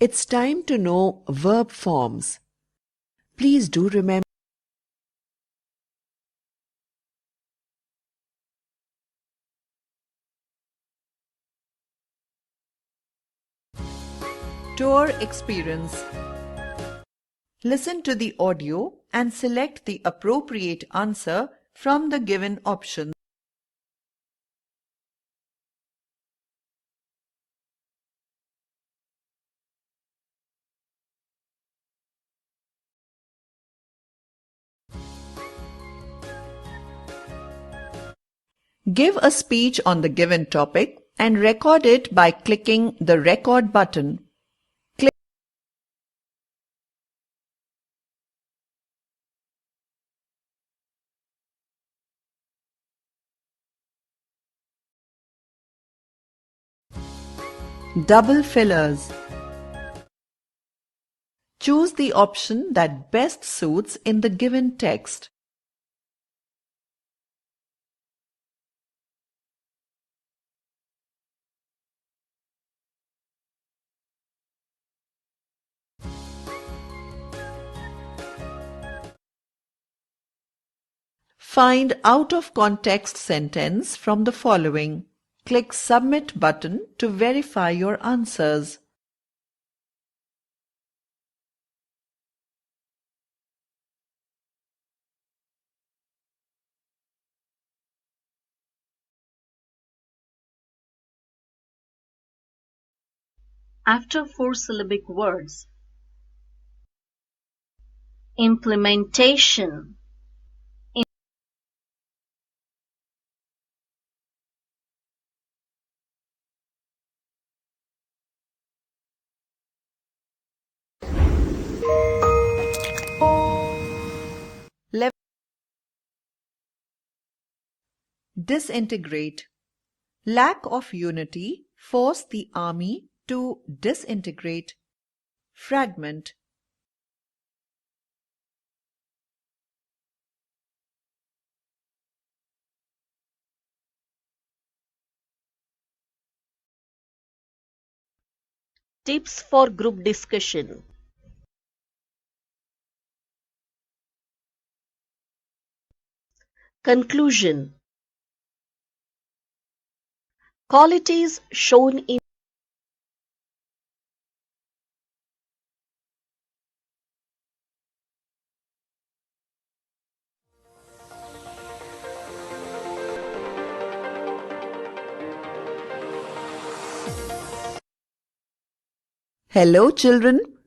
It's time to know verb forms. Please do remember tour experience. Listen to the audio and select the appropriate answer from the given options. Give a speech on the given topic and record it by clicking the record button. Double fillers. Choose the option that best suits in the given text. Find out-of-context sentence from the following. Click Submit button to verify your answers. After four-syllabic words. Implementation. Disintegrate. Lack of unity forced the army to disintegrate. Fragment. Tips for group discussion. Conclusion. Qualities shown in Hello children.